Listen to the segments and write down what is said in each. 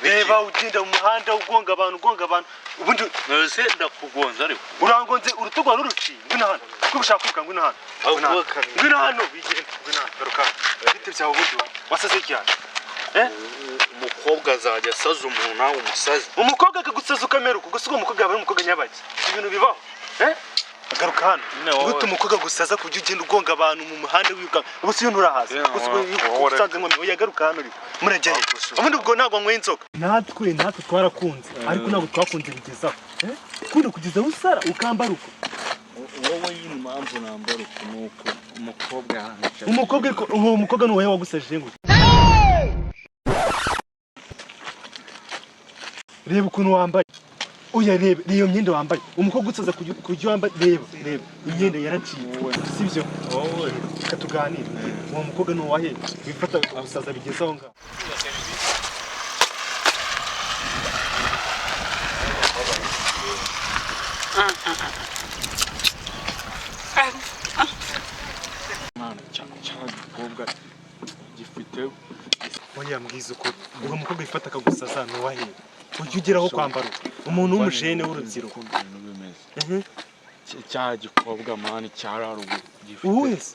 Reba ugenda mu muhanda ugonga abantu ubundi nose ndakugonza ariko urangonze urutugwa ruruci ngwino hano ko ushaka kwiruka ngwino hano ngwino hano bigenda ngwino hano garuka bite byawe ubundi wasaze cyane umukobwa azajya asaza umuntu nawe umusazi umukobwa akagusaza ukamera uko gusa umukobwa yaba ari umukobwa nyabaki ibintu bibaho garuka hano gute umukobwa gusaza kujya ugenda ugonga abantu mu muhanda wiruka ubuse iyo nturahaza usanze ngo oya garuka hano murajyaye ubundi ubwo ntabwo nkwe inzoka natwe twarakunze ariko ntabwo twakunze bigezaho kundi kugeza usara ukambara uko wowe nyine impamvu nambara uko nuko umukobwa yahanca umukobwa nuwaye wagusajije ngo reba ukuntu wambaye oya reba iyo myenda wambaye umukobwa usaza kujya wambaye reba imyenda yaraciye sibyo wowe katuganira uwo mukobwa nuwahe wifata gusaza bigezaho ngaho cyangwa gifite oya mbwiza uko uwo mukobwa wifata akagusaza nuwahe ujya ugeraho kwambara umuntu w'umujene w'urubyiruko cya gikobwa mani cyararugo wese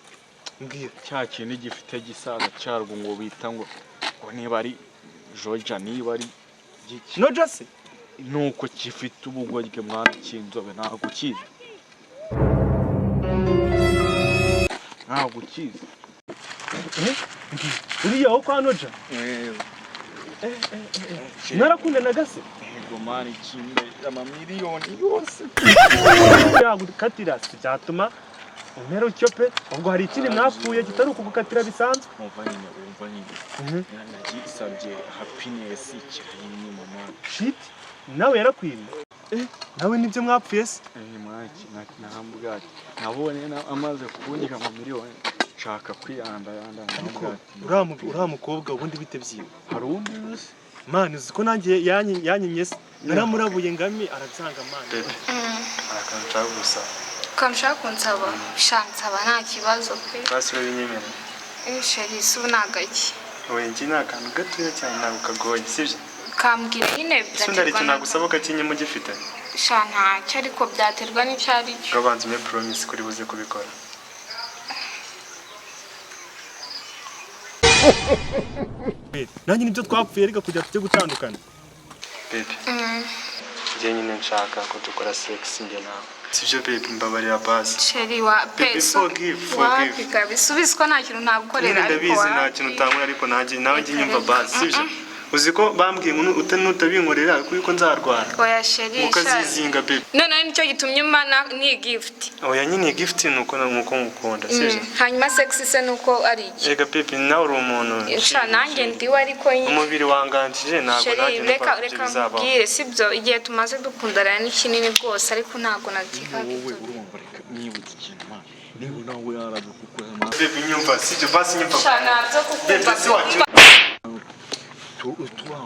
mbwira cya kintu gifite gisaza cyarwo ngo bita ngo niba ari Georgia niba ari no jase nuko gifite ubugorye mwana cy'inzobe ntabwo kizi uriya wo kwa Noja narakunda na gase mani kimbe amamiliyoni yose yagukatira cyatuma umera utyo pe ubwo hari ikindi mwapfuye kitari ukugukatira bisanzwe umva nyine nagisabye happiness cyane mama shit nawe yarakwiriye nawe nibyo mwapfuye se mwaki nahambwa nabonye amaze kubunyika amamiliyoni shaka kwiyanda uriya mukobwa ubundi bitebyiwe hari undi wese mani uzi ko nanjye yanyimye se naramurabuye ngami arabyanga mani arakanshaka gusa ukanshaka kunsaba shansaba nta kibazo pe basura binyemera sheri su nagaki oye njye nakantu gatoya cyane ntabwo kagoye sibyo kambwira nyine sundari cyo nagusaba gatinye mu gifite sha ntacyo ariko byaterwa n'icyari cyo gabanze me promise kuri buze kubikora nanjye nibyo twapfuye reka kujya tujye gutandukana baby njye nyine nshaka ko dukora sex njye nawe sibyo baby mbabarira basi sheri wa peso forgive kabisubiza ko nta kintu nagukorera ariko ndabizi nta kintu utankora ariko nawe njye nyumva basi sibyo uzi ko bambwiye ngo utabinkorera kuko nzarwara oya sheri ukazizinga baby none nicyo gitumye umana ni gift oya nyine gift nuko ngukunda sibyo hanyuma sex se nuko ari iki ega baby nawe uri umuntu sha nanjye ndiwe ariko umubiri wanganjije ntabwo nanjye reka mbwire sibyo igihe tumaze dukundana ni kinini rwose ariko ntabwo nakikaga wowe urumva reka niba ikintu ma niba nawe yarabikukoza ma baby nyumva sibyo basi nyumva sha nabyo kukumva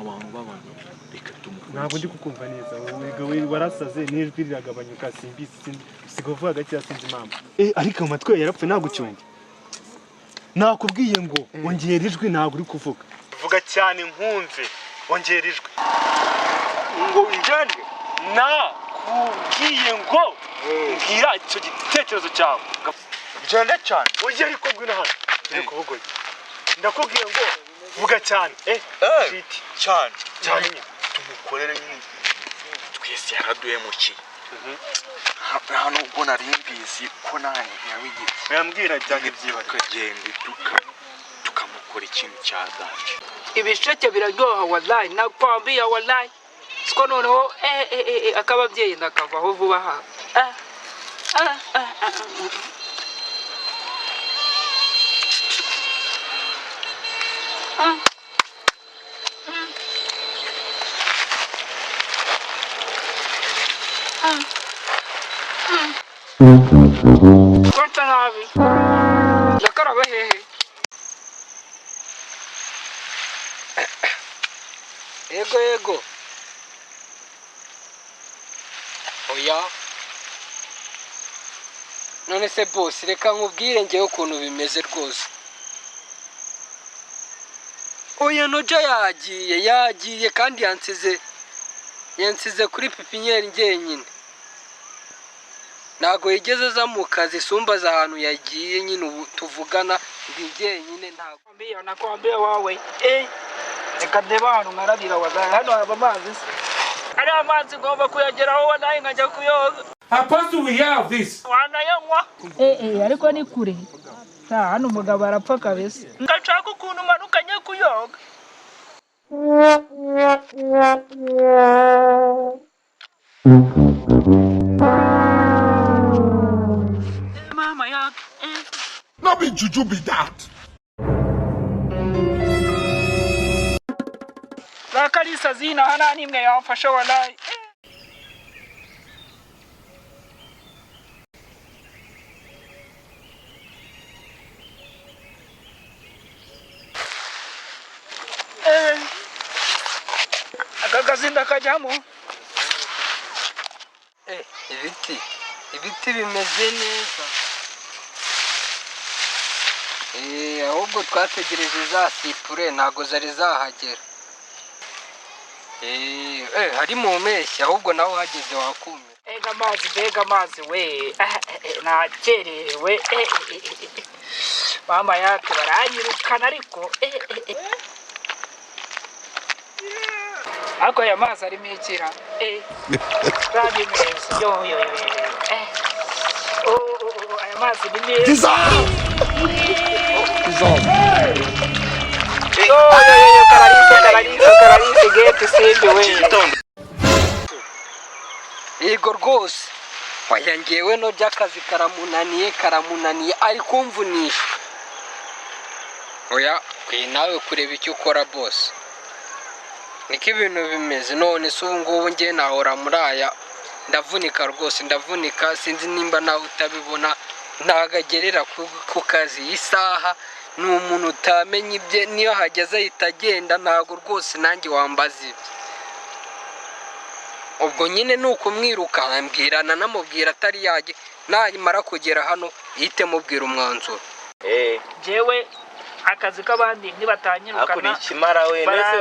abantu babana reka tumukurikire ntabwo ndi kukumva neza wowe warasaze n'ijwi riragabanyuka simbisi sigovuga gake yasinze impamvu ariko mu matwi yarapfuye nagucyonge nakubwiye ngo ongera ijwi ntabwo uri kuvuga vuga cyane nkumve ongera ijwi ngo njyane nakubwiye ngo mbwira icyo gitekerezo cyawe njyane cyane ongera ariko ngwino hano uri kuvugoye ndakubwiye ngo vuga cyane shiti cyane tumukorere nyine twese yaraduhemukiye nta nubwo nari mbizi ko nanjye yabigize yambwira cyane byihuse tukagenda tukamukora dukora ikintu cya danje. Ibisheke biraryoha wallahi, nakwambia wallahi. Siko noneho akababyeyi ndakavaho vuba aha. Kwata nabi. Ndakarabe hehe. Ego. Oya. None se boss, reka nkubwire ngewe ukuntu bimeze rwose. Oya noja yagiye kandi yansize kuri pipinyeri njyenyine. Ntago yigeze aza mu kazi sumbaza ahantu yagiye nyine ubu tuvugana ndi njyenyine ntago. Nakwambia wawe. Reka ndeba ahantu nkarabira wazaye hano haba amazi se. Ari amazi ngomba kuyageraho wanaye nkajya kuyoga. Supposed we have this. Wanayanywa. Ariko ni kure. Hano umugabo arapfa kabisa. Ngashaka ukuntu umanukanye kuyoga. Mama yake. Not be juju be that. La kalisa zina hana nimwe yamfasha wallahi. Akagazinda kajyamo. Ibiti bimeze neza. Ahubwo twategereje za sipure ntago zari zahagera. Hari mu mpeshyi ahubwo nawe hageze wakumira. Mbega amazi we. Nakerewe. Mama yake baranyirukana ariko. Ako ya mazi arimo ikira. Radi meza. Yo. Aya mazi ni meza. Karalise gete simbi we. Yego rwose. Oya ngewe no by'akazi karamunaniye ari kumvunisha. Oya nawe kureba icyo ukora boss. Niko ibintu bimeze none se ubu ngubu ngiye nahora muri aya ndavunika rwose sinzi nimba nawe utabibona ntagagerera ku kazi isaha ni umuntu utamenye ibye niyo hageze ahita agenda ntago rwose nanjye wambaza ibye. Ubwo nyine nuko mwirukana mbwirana namubwira atari yaje nanyimara kugera hano yite mubwira umwanzuro. Jewe akazi kabandi ntibatanyirukana. Akuri kimara we nese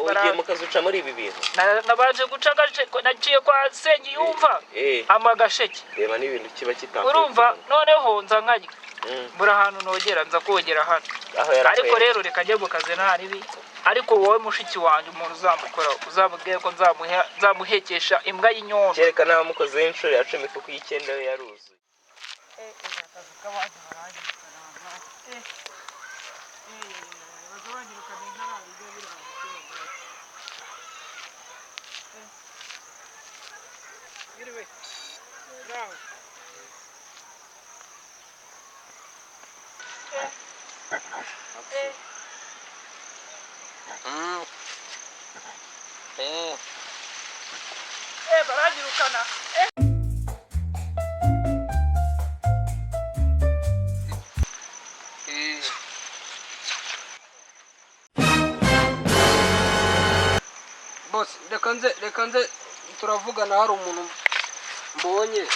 ugiye mu kazi uca muri ibi bintu. Nabaje guca gace naciye kwa Sengi yumva amagasheke. Reba ni ibintu kiba kitanga. Urumva noneho nza nkajya. Bura hano nogera nza kogera hano. Ariko rero reka njye mu kazi ntaribi. Ariko wowe mushiki wanjye umuntu uzamukora uzamubwiye ko nzamuhekesha imbwa y'inyondo. Kereka nawe mukoze inshuro ya 10 kuko y'icyenda yaruzuye. Baranyirukana. Boss, reka nze turavugana hari umuntu mbonye.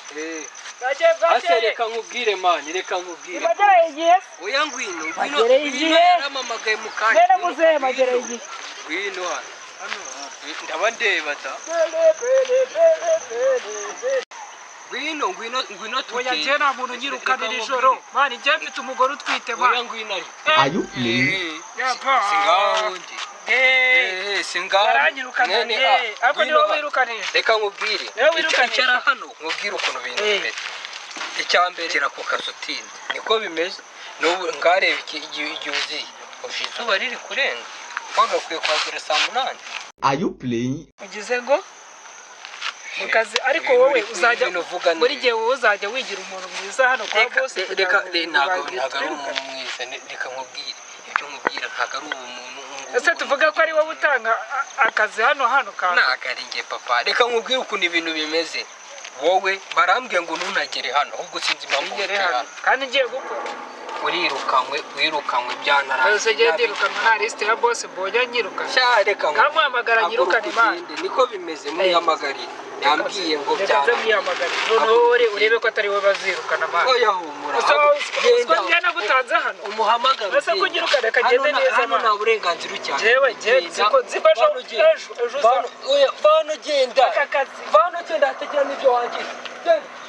Ase reka nkubwire mani, reka nkubwire. Magere igihe. Oya ngwino. Magere igihe. Yaramamagaye mu kanya. Bene muze magere igihe. Ngwino hano. Ndaba ndeba ta. Ngwino tujye. Oya je nta muntu nyirukanira ijoro. Mani je mfite umugore utwite mani. Oya ngwino ari. Ayu ni. Singaho ndi. Singaho. Baranyirukana. Ako niwo wirukanira. Reka nkubwire. Icara hano nkubwire ukuntu bintu bimeze. Icyambere kira ku kasutinde. Niko bimeze. N'ubu ngareba igihe uziye. izuba riri kurenga wagakwiye kuhagera saa 8. Are you playing? ugize ngo mu kazi ariko wowe uzajya muri gihe wowe uzajya wigira umuntu mwiza hano kwa boss reka ntago ari umuntu mwiza reka nkubwire ibyo nkubwira ntago ari umuntu ese tuvuga ko ari wowe utanga akazi hano kandi ntago nge papa reka nkubwire ukuntu ibintu bimeze wowe barambwiye ngo ntunagere hano ahubwo sinzi impamvu kandi ngiye gukora wirukanwe byanaraye ese ngiye ndirukanwa nta liste ya boss mbonye nyiruka reka kamuhamagara nyirukana imana niko bimeze muhamagariye yambwiye ngo byanze mwiyamagara none urebe ko atari we bazirukana amana oya humura genda njye nagutanze hano umuhamagara ese kugiruka reka gende neza hano nta burenganzira ucyane jewe ziko ejo oya vano genda akazi vano genda hatagira n'ibyo wangira genda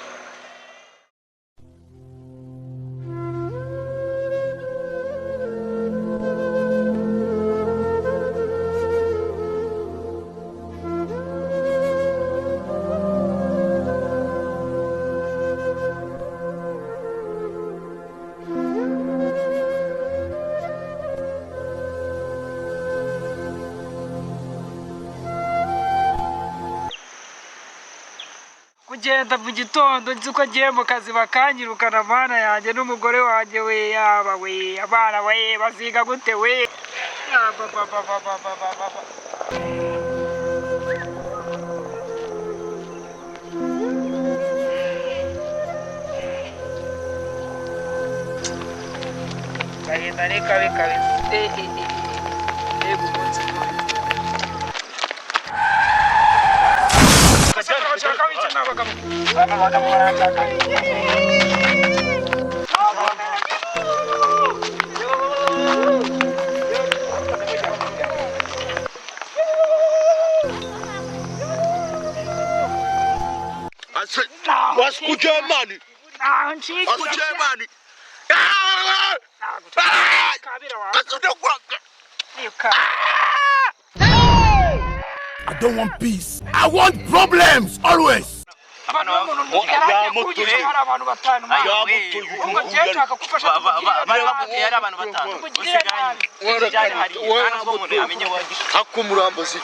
kugenda mu gitondo nzi ko ngiye mu kazi bakanyirukana mana yanjye n'umugore wanjye we yaba we abana we baziga gute we gahinda ni kabi yego umunsi Wasikujemani. Wasikujemani. I don't want peace. I want problems always. Akumurambazi.